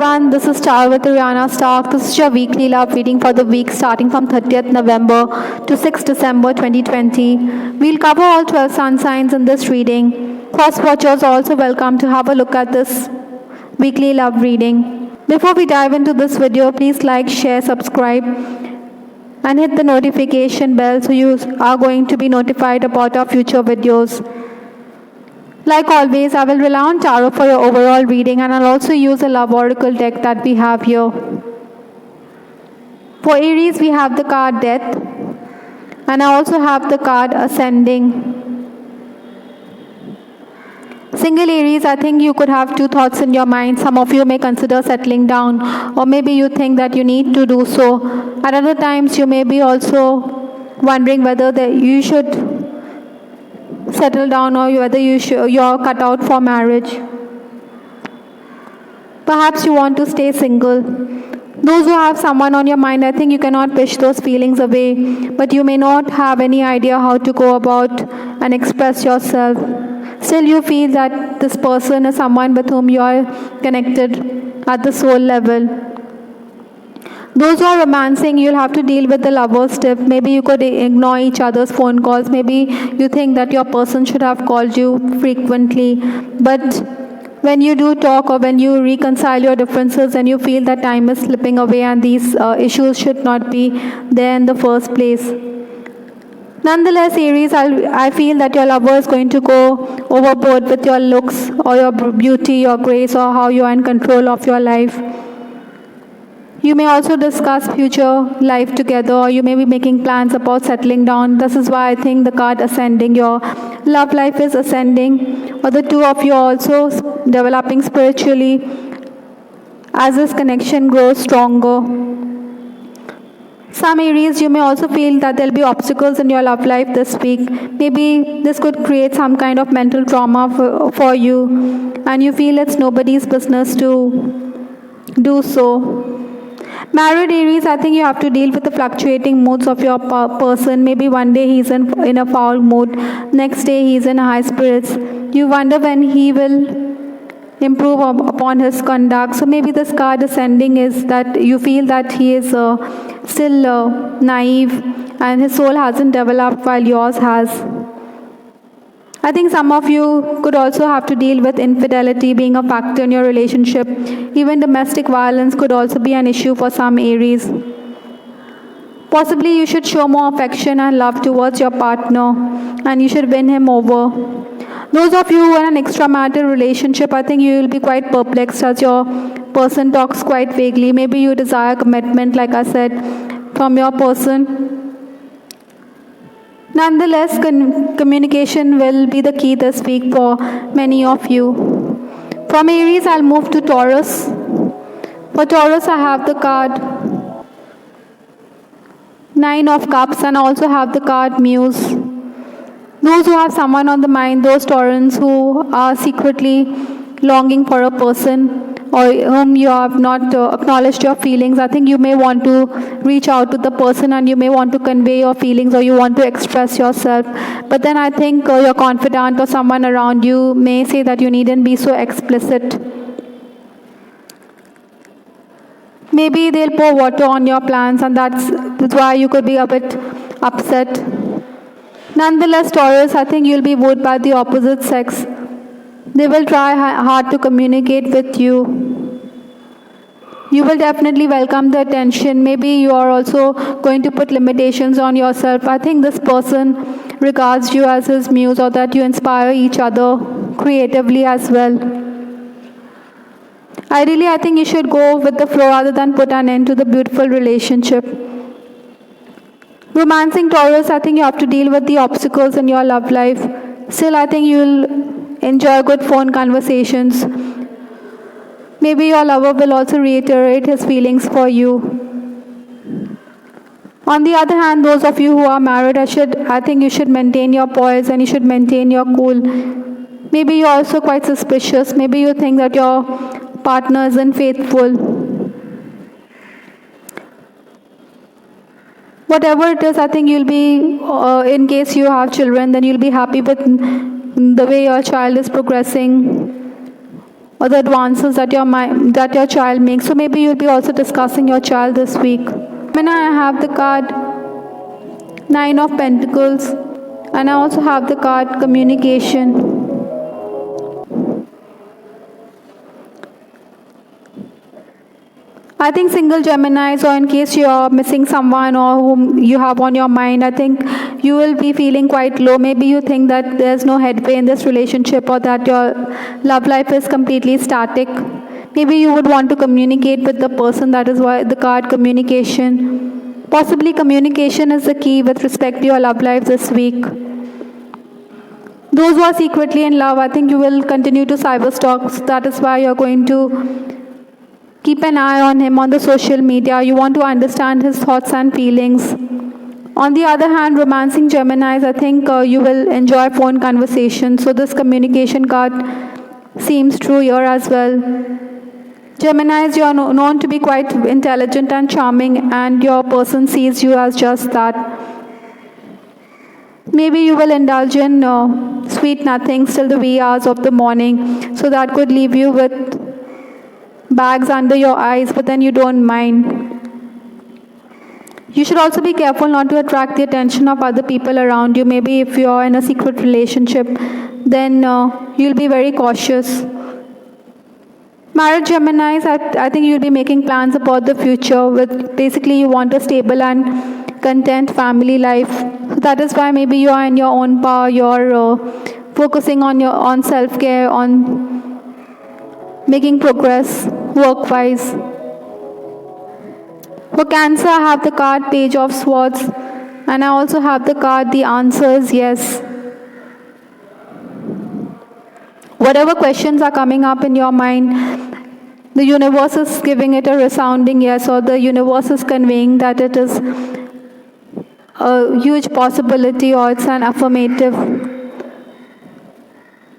everyone, this is Char with Rihanna Stark. This is your weekly love reading for the week starting from 30th November to 6th December 2020. We'll cover all 12 sun signs in this reading. First watchers are also welcome to have a look at this weekly love reading. Before we dive into this video, please like, share, subscribe and hit the notification bell so you are going to be notified about our future videos. Like always, I will rely on tarot for your overall reading, and I'll also use a love oracle deck that we have here. For Aries, we have the card Death, and I also have the card Ascending. Single Aries, I think you could have two thoughts in your mind. Some of you may consider settling down, or maybe you think that you need to do so. At other times, you may be also wondering whether you should settle down or whether you're cut out for marriage. Perhaps you want to stay single. Those who have someone on your mind, I think you cannot push those feelings away, but you may not have any idea how to go about and express yourself. Still, you feel that this person is someone with whom you are connected at the soul level. Those who are romancing, you'll have to deal with the lover's tip. Maybe you could ignore each other's phone calls. Maybe you think that your person should have called you frequently. But when you do talk or when you reconcile your differences and you feel that time is slipping away and these issues should not be there in the first place. Nonetheless, Aries, I feel that your lover is going to go overboard with your looks or your beauty, your grace, or how you are in control of your life. You may also discuss future life together, or you may be making plans about settling down. This is why I think the card Ascending, your love life is ascending, or the two of you are also developing spiritually as this connection grows stronger. Some Aries, you may also feel that there will be obstacles in your love life this week. Maybe this could create some kind of mental trauma for you, and you feel it's nobody's business to do so. Married Aries, I think you have to deal with the fluctuating moods of your person. Maybe one day he's in a foul mood, next day he's in high spirits. You wonder when he will improve upon his conduct. So maybe this card Ascending is that you feel that he is still naive and his soul hasn't developed while yours has. I think some of you could also have to deal with infidelity being a factor in your relationship. Even domestic violence could also be an issue for some Aries. Possibly you should show more affection and love towards your partner, and you should win him over. Those of you who are in an extramarital relationship, I think you will be quite perplexed as your person talks quite vaguely. Maybe you desire commitment, like I said, from your person. Nonetheless, communication will be the key this week for many of you. From Aries, I'll move to Taurus. For Taurus, I have the card Nine of Cups, and I also have the card Muse. Those who have someone on the mind, those Taurans who are secretly longing for a person or whom you have not acknowledged your feelings, I think you may want to reach out to the person and you may want to convey your feelings or you want to express yourself. But then I think your confidant or someone around you may say that you needn't be so explicit. Maybe they'll pour water on your plans, and that's why you could be a bit upset. Nonetheless, Taurus, I think you'll be wooed by the opposite sex. They will try hard to communicate with you. You will definitely welcome the attention. Maybe you are also going to put limitations on yourself. I think this person regards you as his muse, or that you inspire each other creatively as well. Ideally, I think you should go with the flow rather than put an end to the beautiful relationship. Romancing Taurus, I think you have to deal with the obstacles in your love life. Still, I think you'll enjoy good phone conversations. Maybe your lover will also reiterate his feelings for you. On the other hand, those of you who are married, I think you should maintain your poise and you should maintain your cool. Maybe you're also quite suspicious. Maybe you think that your partner isn't faithful. Whatever it is, I think you'll be, in case you have children, then you'll be happy with the way your child is progressing. or the advances that your child makes. So maybe you'll be also discussing your child this week. Gemini, I have the card Nine of Pentacles, and I also have the card Communication. I think single Geminis, or in case you're missing someone or whom you have on your mind, I think you will be feeling quite low. Maybe you think that there's no headway in this relationship, or that your love life is completely static. Maybe you would want to communicate with the person. That is why the card Communication. Possibly communication is the key with respect to your love life this week. Those who are secretly in love, I think you will continue to cyberstalk. That is why you're going to keep an eye on him on the social media. You want to understand his thoughts and feelings. On the other hand, romancing Geminis, I think you will enjoy phone conversations. So this Communication card seems true here as well. Geminis, you are known to be quite intelligent and charming, and your person sees you as just that. Maybe you will indulge in sweet nothings till the wee hours of the morning. So that could leave you with bags under your eyes, but then you don't mind. You should also be careful not to attract the attention of other people around you. Maybe if you're in a secret relationship, then you'll be very cautious. Married Geminis, I think you'll be making plans about the future. With basically, you want a stable and content family life. So that is why maybe you are in your own power. You're focusing on self-care, on making progress work-wise. For Cancer, I have the card Page of Swords, and I also have the card The Answer is Yes. Whatever questions are coming up in your mind, the universe is giving it a resounding yes, or the universe is conveying that it is a huge possibility, or it's an affirmative.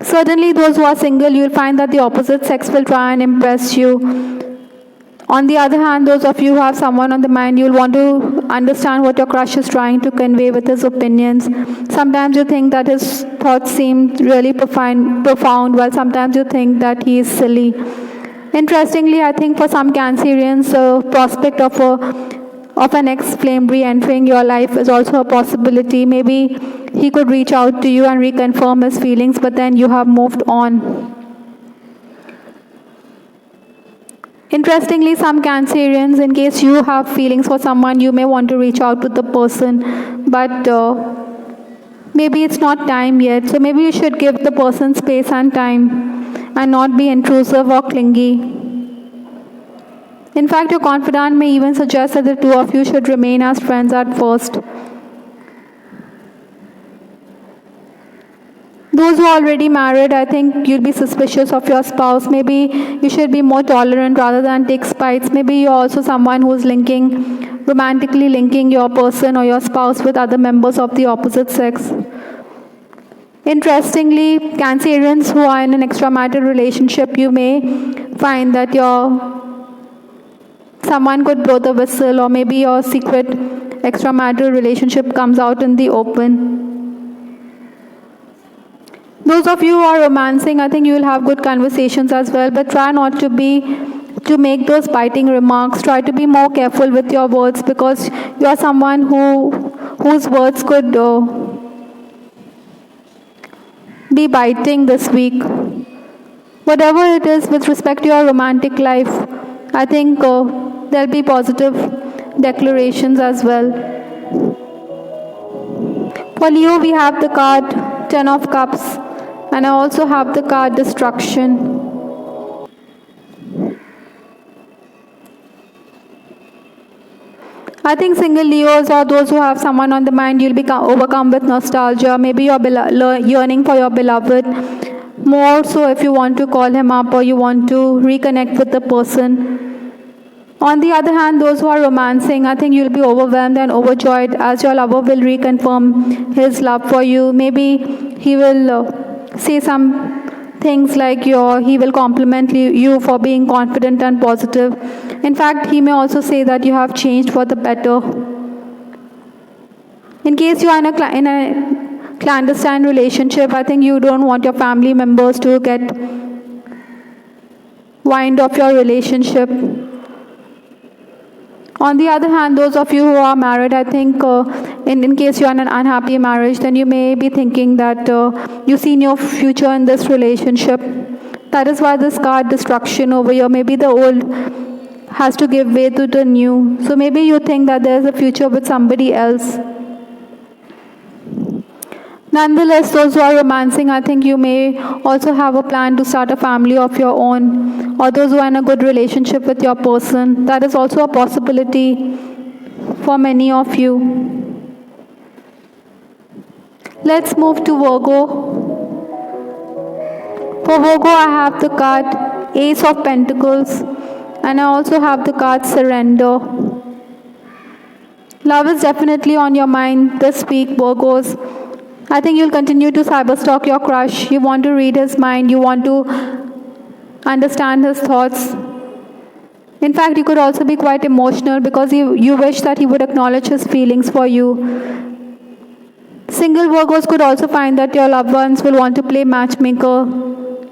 Certainly, those who are single, you'll find that the opposite sex will try and impress you. On the other hand, those of you who have someone on the mind, you'll want to understand what your crush is trying to convey with his opinions. Sometimes you think that his thoughts seem really profound, while sometimes you think that he is silly. Interestingly, I think for some Cancerians, the prospect of an ex-flame re-entering your life is also a possibility. Maybe he could reach out to you and reconfirm his feelings, but then you have moved on. Interestingly, some Cancerians, in case you have feelings for someone, you may want to reach out to the person, but maybe it's not time yet. So maybe you should give the person space and time and not be intrusive or clingy. In fact, your confidant may even suggest that the two of you should remain as friends at first. Those who are already married, I think you'll be suspicious of your spouse. Maybe you should be more tolerant rather than take spites. Maybe you're also someone who's romantically linking your person or your spouse with other members of the opposite sex. Interestingly, Cancerians who are in an extramarital relationship, you may find that someone could blow the whistle, or maybe your secret extramarital relationship comes out in the open. Those of you who are romancing, I think you will have good conversations as well, but try not to make those biting remarks. Try to be more careful with your words, because you are someone whose words could be biting this week. Whatever it is with respect to your romantic life, I think there'll be positive declarations as well. For Leo, we have the card Ten of Cups, and I also have the card Destruction. I think single Leos, or those who have someone on the mind, you'll be overcome with nostalgia. Maybe you're yearning for your beloved. More so if you want to call him up or you want to reconnect with the person. On the other hand, those who are romancing, I think you'll be overwhelmed and overjoyed as your lover will reconfirm his love for you. Maybe he will say some things like he will compliment you for being confident and positive. In fact, he may also say that you have changed for the better. In case you are in a clandestine relationship, I think you don't want your family members to get wind of your relationship. On the other hand, those of you who are married, I think in case you're in an unhappy marriage, then you may be thinking that you see no future in this relationship. That is why this card destruction over here, maybe the old has to give way to the new. So maybe you think that there's a future with somebody else. Nonetheless, those who are romancing, I think you may also have a plan to start a family of your own, or those who are in a good relationship with your person. That is also a possibility for many of you. Let's move to Virgo. For Virgo, I have the card Ace of Pentacles, and I also have the card Surrender. Love is definitely on your mind this week, Virgos. I think you'll continue to cyberstalk your crush. You want to read his mind. You want to understand his thoughts. In fact, you could also be quite emotional because you wish that he would acknowledge his feelings for you. Single Virgos could also find that your loved ones will want to play matchmaker.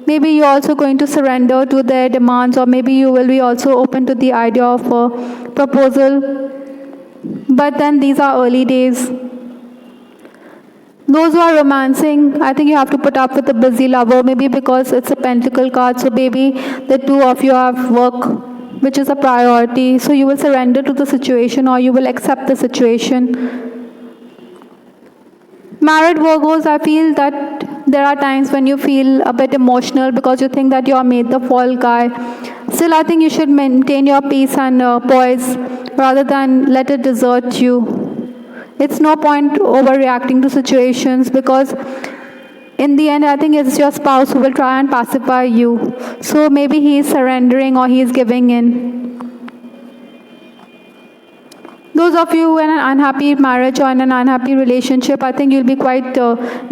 Maybe you're also going to surrender to their demands, or maybe you will be also open to the idea of a proposal. But then these are early days. Those who are romancing, I think you have to put up with a busy lover, maybe because it's a pentacle card, so maybe the two of you have work, which is a priority, so you will surrender to the situation or you will accept the situation. Married Virgos, I feel that there are times when you feel a bit emotional because you think that you are made the fall guy. Still, I think you should maintain your peace and poise rather than let it desert you. It's no point overreacting to situations because in the end, I think it's your spouse who will try and pacify you. So maybe he is surrendering or he is giving in. Those of you in an unhappy marriage or in an unhappy relationship, I think you'll be quite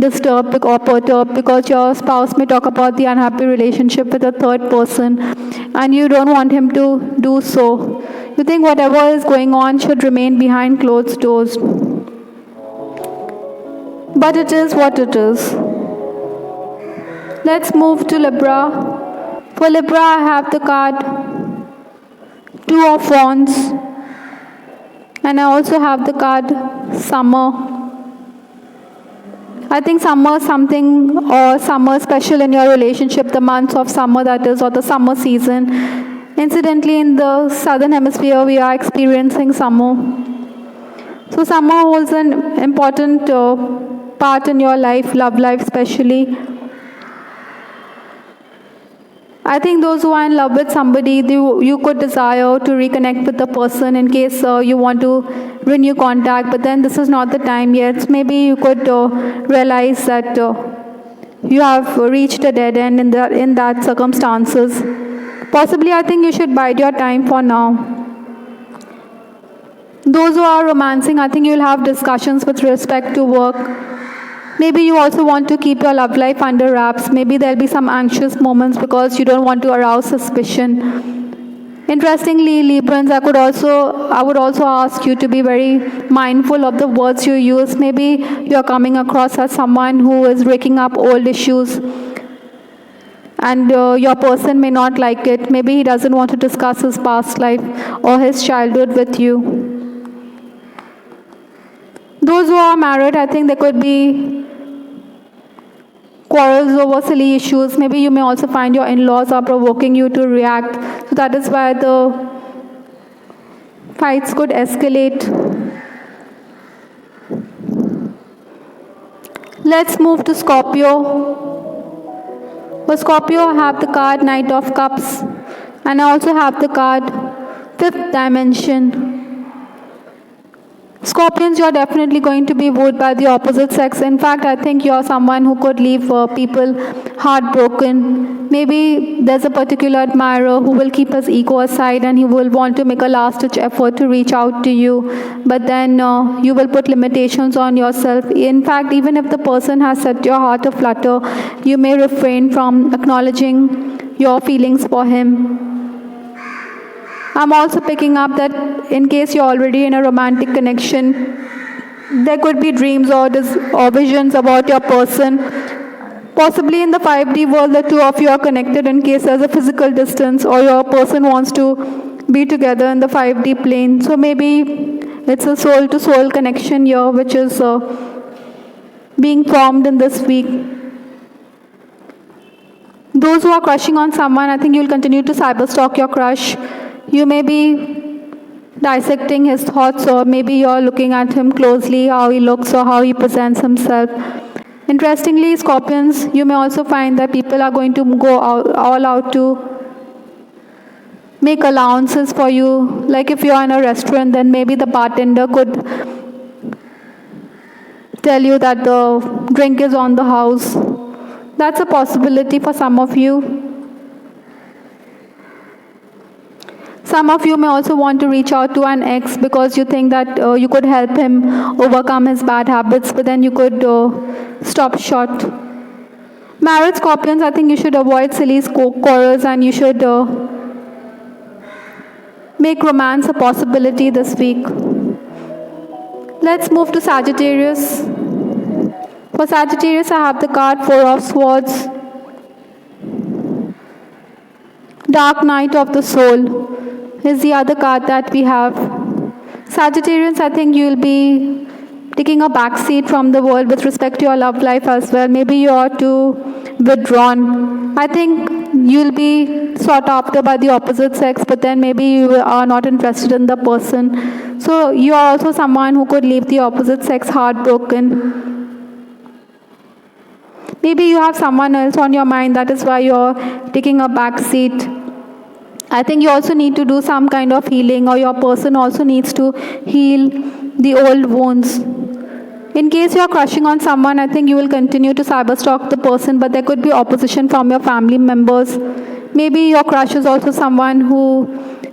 disturbed or perturbed because your spouse may talk about the unhappy relationship with a third person and you don't want him to do so. You think whatever is going on should remain behind closed doors. But it is what it is. Let's move to Libra. For Libra, I have the card Two of Wands. And I also have the card Summer. I think summer something or summer special in your relationship, the months of summer that is, or the summer season. Incidentally, in the southern hemisphere, we are experiencing summer. So summer holds an important part in your life, love life especially. I think those who are in love with somebody, you could desire to reconnect with the person in case you want to renew contact, but then this is not the time yet. Maybe you could realize that you have reached a dead end in that circumstances. Possibly, I think you should bide your time for now. Those who are romancing, I think you'll have discussions with respect to work. Maybe you also want to keep your love life under wraps. Maybe there'll be some anxious moments because you don't want to arouse suspicion. Interestingly, Librans, I would also ask you to be very mindful of the words you use. Maybe you're coming across as someone who is raking up old issues and your person may not like it. Maybe he doesn't want to discuss his past life or his childhood with you. Those who are married, I think there could be quarrels over silly issues. Maybe you may also find your in-laws are provoking you to react. So that is why the fights could escalate. Let's move to Scorpio. For Scorpio, I have the card Knight of Cups. And I also have the card Fifth Dimension. Scorpions, you're definitely going to be wooed by the opposite sex. In fact, I think you're someone who could leave people heartbroken. Maybe there's a particular admirer who will keep his ego aside and he will want to make a last-ditch effort to reach out to you. But then you will put limitations on yourself. In fact, even if the person has set your heart aflutter, you may refrain from acknowledging your feelings for him. I'm also picking up that in case you're already in a romantic connection, there could be dreams or visions about your person. Possibly in the 5D world, the two of you are connected in case there's a physical distance or your person wants to be together in the 5D plane. So maybe it's a soul-to-soul connection here which is being formed in this week. Those who are crushing on someone, I think you'll continue to cyberstalk your crush. You may be dissecting his thoughts, or maybe you're looking at him closely, how he looks or how he presents himself. Interestingly, Scorpions, you may also find that people are going to go all out to make allowances for you. Like if you're in a restaurant, then maybe the bartender could tell you that the drink is on the house. That's a possibility for some of you. Some of you may also want to reach out to an ex because you think that you could help him overcome his bad habits, but then you could stop short. Married Scorpions, I think you should avoid silly quarrels and you should make romance a possibility this week. Let's move to Sagittarius. For Sagittarius, I have the card 4 of Swords. Dark Night of the Soul is the other card that we have. Sagittarians, I think you'll be taking a backseat from the world with respect to your love life as well. Maybe you are too withdrawn. I think you'll be sought after by the opposite sex, but then maybe you are not interested in the person. So you are also someone who could leave the opposite sex heartbroken. Maybe you have someone else on your mind, that is why you're taking a back seat. I think you also need to do some kind of healing, or your person also needs to heal the old wounds. In case you are crushing on someone, I think you will continue to cyberstalk the person, but there could be opposition from your family members. Maybe your crush is also someone who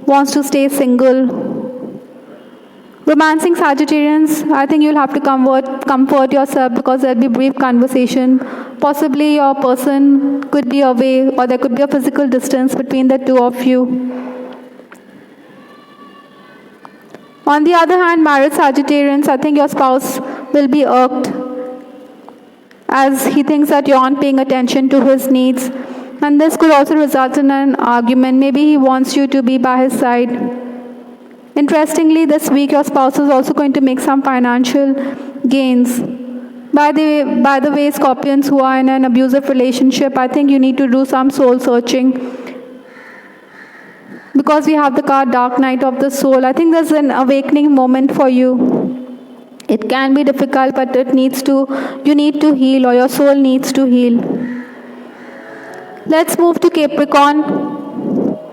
wants to stay single. Romancing Sagittarians, I think you'll have to comfort yourself because there'll be brief conversation. Possibly your person could be away, or there could be a physical distance between the two of you. On the other hand, married Sagittarians, I think your spouse will be irked as he thinks that you aren't paying attention to his needs. And this could also result in an argument. Maybe he wants you to be by his side. Interestingly, this week your spouse is also going to make some financial gains. By the way, Scorpions who are in an abusive relationship, I think you need to do some soul searching. Because we have the card Dark Night of the Soul, I think there's an awakening moment for you. It can be difficult, but you need to heal, or your soul needs to heal. Let's move to Capricorn.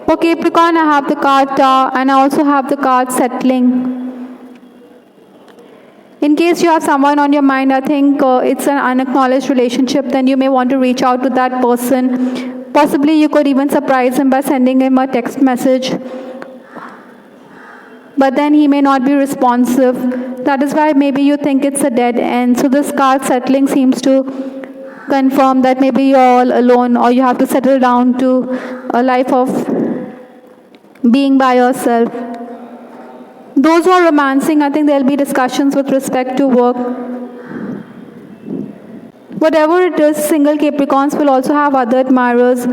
For Capricorn, I have the card Tower, and I also have the card Settling. In case you have someone on your mind, I think it's an unacknowledged relationship, then you may want to reach out to that person. Possibly you could even surprise him by sending him a text message. But then he may not be responsive. That is why maybe you think it's a dead end. So this card Settling seems to confirm that maybe you're all alone, or you have to settle down to a life of being by yourself. Those who are romancing, I think there'll be discussions with respect to work. Whatever it is, single Capricorns will also have other admirers.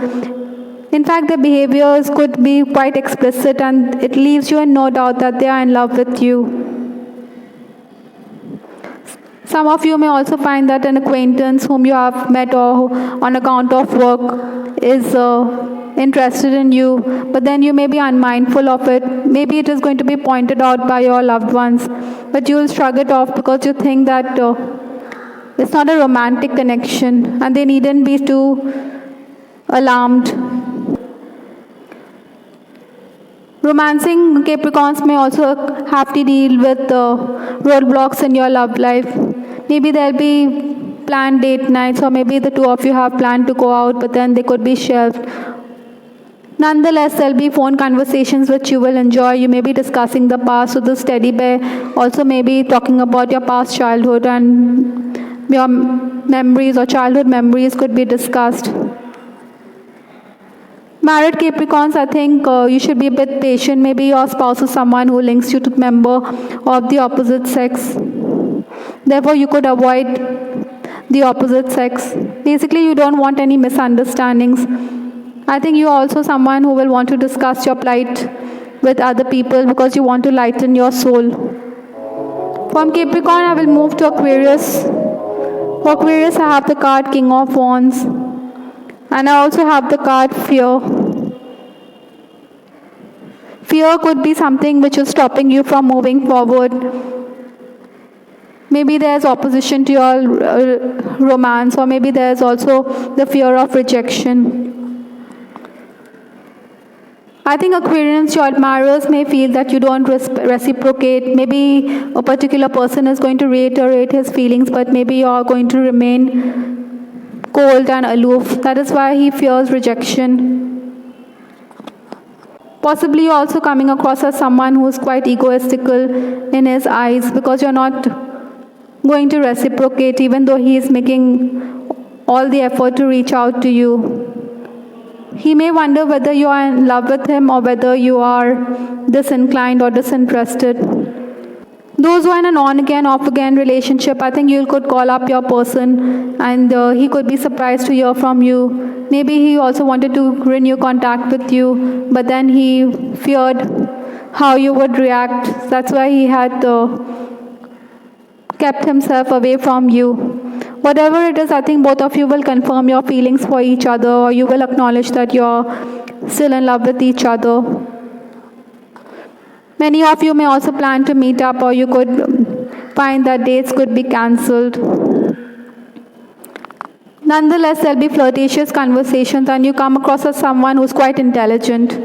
In fact, their behaviors could be quite explicit, and it leaves you in no doubt that they are in love with you. Some of you may also find that an acquaintance whom you have met or on account of work is interested in you, but then you may be unmindful of it. Maybe it is going to be pointed out by your loved ones, but you will shrug it off because you think that it's not a romantic connection and they needn't be too alarmed. Romancing Capricorns may also have to deal with roadblocks in your love life. Maybe there'll be planned date nights, or maybe the two of you have planned to go out, but then they could be shelved. Nonetheless, there'll be phone conversations which you will enjoy. You may be discussing the past with this teddy bear. Also maybe talking about your past childhood, and your memories or childhood memories could be discussed. Married Capricorns, I think you should be a bit patient. Maybe your spouse is someone who links you to a member of the opposite sex. Therefore, you could avoid the opposite sex. Basically, you don't want any misunderstandings. I think you're also someone who will want to discuss your plight with other people because you want to lighten your soul. From Capricorn, I will move to Aquarius. For Aquarius, I have the card King of Wands. And I also have the card Fear. Fear could be something which is stopping you from moving forward. Maybe there's opposition to your romance, or maybe there's also the fear of rejection. I think Aquarians, your admirers may feel that you don't reciprocate. Maybe a particular person is going to reiterate his feelings, but maybe you're going to remain cold and aloof. That is why he fears rejection. Possibly you're also coming across as someone who is quite egoistical in his eyes because you're not going to reciprocate even though he is making all the effort to reach out to you. He may wonder whether you are in love with him or whether you are disinclined or disinterested. Those who are in an on-again, off-again relationship, I think you could call up your person and he could be surprised to hear from you. Maybe he also wanted to renew contact with you, but then he feared how you would react. That's why he had kept himself away from you. Whatever it is, I think both of you will confirm your feelings for each other, or you will acknowledge that you're still in love with each other. Many of you may also plan to meet up, or you could find that dates could be cancelled. Nonetheless, there'll be flirtatious conversations, and you come across as someone who's quite intelligent.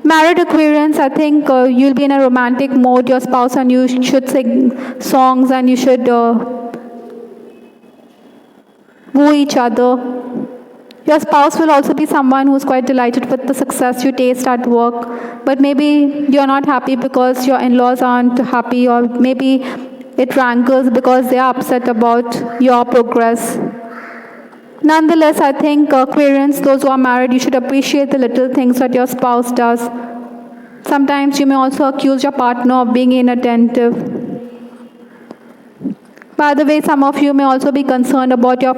Married Aquarians, I think you'll be in a romantic mode, your spouse and you should sing songs and you should woo each other. Your spouse will also be someone who's quite delighted with the success you taste at work, but maybe you're not happy because your in-laws aren't happy, or maybe it rankles because they are upset about your progress. Nonetheless, I think Aquarians, those who are married, you should appreciate the little things that your spouse does. Sometimes you may also accuse your partner of being inattentive. By the way, some of you may also be concerned about your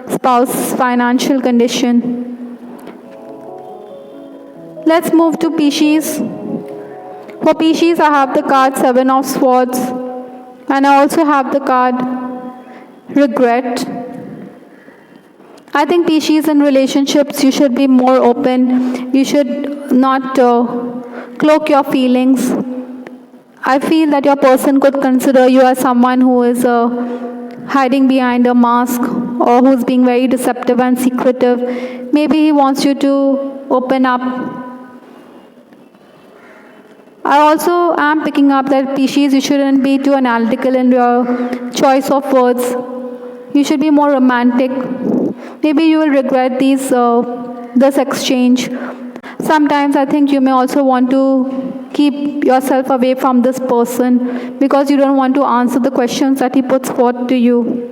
spouse's financial condition. Let's move to Pisces. For Pisces, I have the card Seven of Swords, and I also have the card Regret. I think Pisces, in relationships, you should be more open. You should not cloak your feelings. I feel that your person could consider you as someone who is hiding behind a mask, or who's being very deceptive and secretive. Maybe he wants you to open up. I also am picking up that Pisces, you shouldn't be too analytical in your choice of words. You should be more romantic. Maybe you will regret this exchange. Sometimes I think you may also want to keep yourself away from this person because you don't want to answer the questions that he puts forth to you.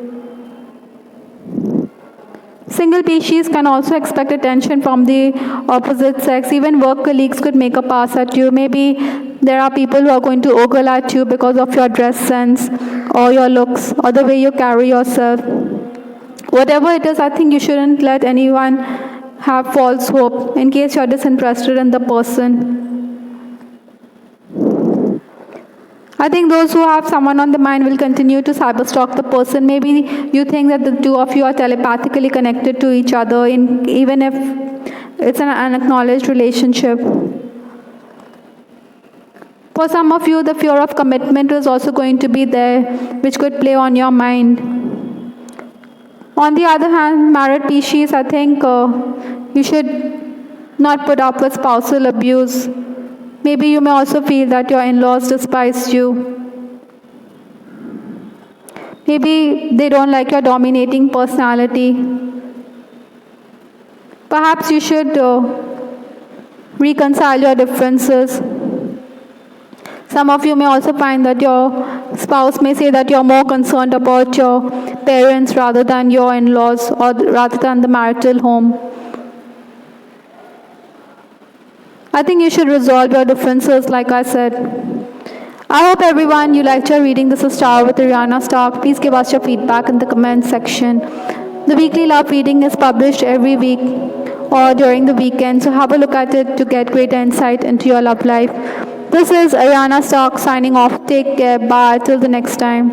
Single Pisces can also expect attention from the opposite sex. Even work colleagues could make a pass at you. Maybe there are people who are going to ogle at you because of your dress sense or your looks or the way you carry yourself. Whatever it is, I think you shouldn't let anyone have false hope in case you're disinterested in the person. I think those who have someone on the mind will continue to cyberstalk the person. Maybe you think that the two of you are telepathically connected to each other, even if it's an unacknowledged relationship. For some of you, the fear of commitment is also going to be there, which could play on your mind. On the other hand, married Pisces, I think you should not put up with spousal abuse. Maybe you may also feel that your in-laws despise you. Maybe they don't like your dominating personality. Perhaps you should reconcile your differences. Some of you may also find that your spouse may say that you're more concerned about your parents rather than your in-laws, or rather than the marital home. I think you should resolve your differences, like I said. I hope everyone you liked your reading. This is Star with Ariana Stark. Please give us your feedback in the comment section. The weekly love reading is published every week or during the weekend, so have a look at it to get greater insight into your love life. This is Ariana Stark signing off. Take care. Bye. Till the next time.